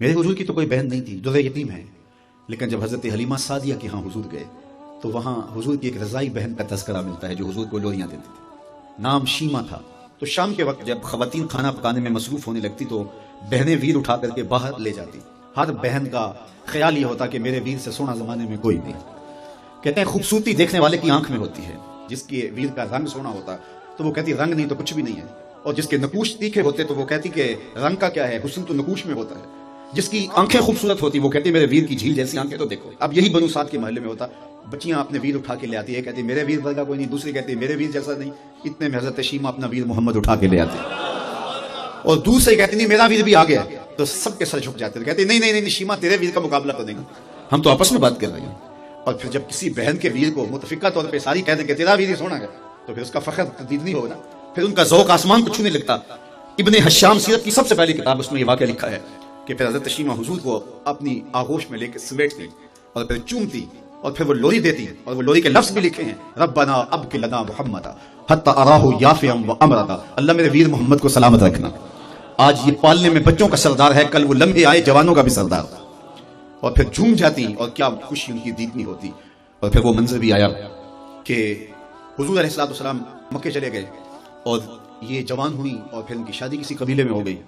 میرے हुजूर की तो कोई बहन नहीं थी, जो यतीम है। लेकिन जब हज़रत हलीमा सादिया के यहाँ हुजूर गए तो वहाँ हुजूर की एक रज़ाई बहन का तज़करा मिलता है जो हुजूर को लोरियाँ देती थी। नाम शीमा था। तो शाम के वक्त जब ख़वातीन खाना पकाने में मसरूफ़ होने लगती तो बहनें वीर उठा करके बाहर ले जाती। हर बहन का ख्याल ये होता कि मेरे वीर से सोना ज़माने में कोई नहीं। कहते हैं खूबसूरती देखने वाले की आंख में होती है। जिसके वीर का रंग सोना होता तो वो कहती रंग नहीं तो कुछ भी नहीं है, और जिसके नकूश तीखे होते तो वो कहती कि रंग का क्या है, हुस्न तो नकूश में होता है। जिसकी आंखें खूबसूरत होती वो कहती मेरे वीर की झील जैसी आंखें तो देखो। अब यही बनु साद के महल्ले में होता, बच्चियां अपने वीर उठा के ले आती है, कहती मेरे वीर वर्गा कोई नहीं, दूसरी कहती मेरे वीर जैसा नहीं। इतने में हज़रत शीमा अपना वीर मोहम्मद उठा के ले आती और दूसरे कहती नहीं मेरा वीर भी आ गया। तो सबके सर झुक जाते, कहते नहीं नहीं नहीं शीमा तेरे वीर का मुकाबला तो नहीं, हम तो आपस में बात कर रहे हैं। और फिर जब किसी बहन के वीर को मुतफिका तौर पर सारी कहते कि तेरा वीर ही सोना है तो फिर उसका फख्र तदीद नहीं होगा, फिर उनका ज़ौक़ आसमान को छूने लगता। इब्ने हश्शाम सीरत की सबसे पहली किताब, उसमें ये वाक़या लिखा है कि फिर हज़रत शीमा हुजूर को अपनी आगोश में लेकर समेटती और फिर चूमती और फिर वो लोरी देती, और वो लोरी के लफ्ज़ भी लिखे हैं, रब्बना अब्क़ि लना मुहम्मदा हत्ता अराहु याफ़िअन व अमरदा। अल्लाह मेरे वीर मोहम्मद को सलामत रखना। आज ये पालने में बच्चों का सरदार है, कल वो लम्हे आए जवानों का भी सरदार। और फिर झूम जाती और क्या खुशी उनकी दीदनी होती। और फिर वो मंजर भी आया कि हुजूर अलैहिस्सलाम मक्के चले गए और ये जवान हुई और फिर उनकी शादी किसी कबीले में हो गई।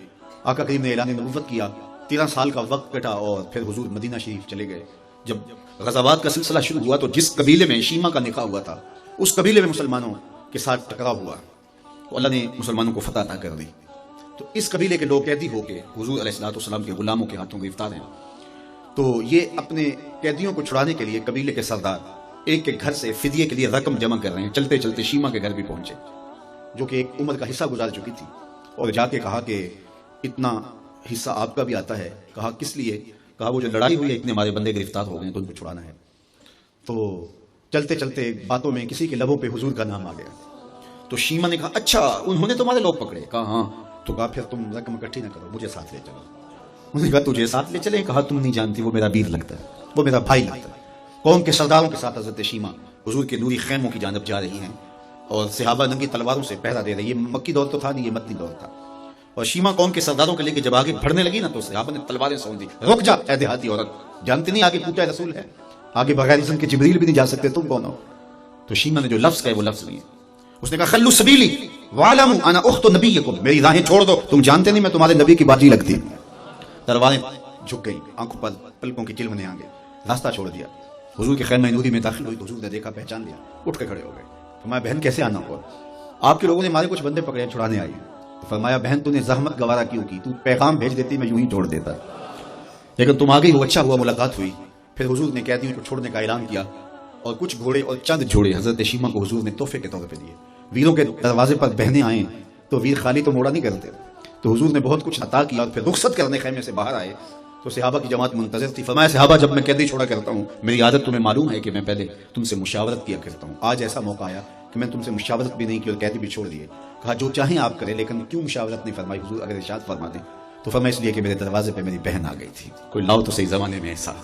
आका करीम ने ऐलान नबुव्वत किया, 13 साल का वक्त कटा और फिर हुजूर मदीना शरीफ चले गए। जब ग़ज़वात का सिलसिला शुरू हुआ तो जिस कबीले में शीमा का निकाह हुआ था उस कबीले में मुसलमानों के साथ टकराव हुआ तो अल्लाह ने मुसलमानों को फतह अता कर दी। तो इस कबीले के लोग कैदी होकर हुजूर अलैहिस्सलाम के गुलामों के हाथों गिरफ्तार हैं। तो ये अपने कैदियों को छुड़ाने के लिए कबीले के सरदार एक एक घर से फिदिये के लिए रकम जमा कर रहे हैं। चलते चलते शीमा के घर भी पहुंचे जो कि एक उम्र का हिस्सा गुजार चुकी थी, और जाके कहा कि इतना हिस्सा आपका भी आता है। कहा किस लिए? कहा वो जो लड़ाई हुई है इतने हमारे बंदे गिरफ्तार हो गए तो उनको छुड़ाना है। तो चलते चलते बातों में किसी के लबों पे हुजूर का नाम आ गया। तो शीमा ने कहा अच्छा उन्होंने तुम्हारे लोग पकड़े? कहा हाँ। तो कहा फिर तुम रकम इकट्ठी ना करो, मुझे साथ ले चलो। उन्होंने कहा तुझे साथ ले चले? कहा तुम नहीं जानती वो मेरा वीर लगता है, वो मेरा भाई लगता है। कौम के सरदारों के साथ हज़रत शीमा हुजूर के नूरी खैमों की जानब जा रही हैं और सहाबा नंगी तलवारों से पहरा दे रही है। मक्की दौर तो था नहीं, ये मदनी दौर था। और शीमा कौम के सरदारों के लेके जब आगे बढ़ने लगी ना तो सहाबा ने तलवारें सोच दी, रुक जा ऐ देहाती औरत, जानती नहीं आगे पूछा रसूल है, आगे बगैर इज़्न के जिब्रील भी नहीं जा सकते, तुम कौन हो? तो शीमा ने जो लफ्ज़ कहे वो लफ्ज़ नहीं है। उसने कहा खल्लू सबीली वालमू अना उख्तु नबिय्यकुम, मेरी राहें छोड़ दो, तुम जानते नहीं मैं तुम्हारे नबी की बाजी लगती। तलवारें झुक गई, आंखों पर पलकों की चिलमने आ गए, रास्ता छोड़ दिया। हुजूर के खैमे नूरी में दाखिल हुई तो हुजूर ने देखा, पहचान लिया, उठ के खड़े हो गए। फरमाया बहन कैसे आना हुआ? आपके लोगों ने हमारे कुछ बंदे पकड़े छुड़ाने आई। तो फरमाया बहन तूने जहमत गवारा क्यों की, तू पैगाम भेज देती मैं यूं ही छोड़ देता, लेकिन तुम आ गई हो, अच्छा हुआ मुलाकात हुई। फिर हुजूर ने कैदियों को छोड़ने का ऐलान किया और कुछ घोड़े और चंद जोड़े हजरत शीमा को हुजूर ने तोहफे के तौर पर दिए। वीरों के दरवाजे पर बहनें आए तो वीर खाली तो मोड़ा नहीं करते, तो हुजूर ने बहुत कुछ अता किया और फिर रुखसत करने खैमे से बाहर आए तो सहाबा की जमात मुंतज़िर थी। फरमाया सहाबा जब मैं कैदी छोड़ा करता हूँ मेरी आदत तुम्हें मालूम है कि मैं पहले तुमसे मुशावरत किया करता हूँ। आज ऐसा मौका आया कि मैं तुमसे मुशावरत भी नहीं की और कैदी भी छोड़ दिए। कहा जो चाहें आप करें, लेकिन क्यों मुशावरत नहीं फरमाई? हुजूर अगर इरशाद फरमा दें। तो फरमाया इसलिए कि मेरे दरवाजे पे मेरी बहन आ गई थी। कोई लाओ तो सही ज़माने में ऐसा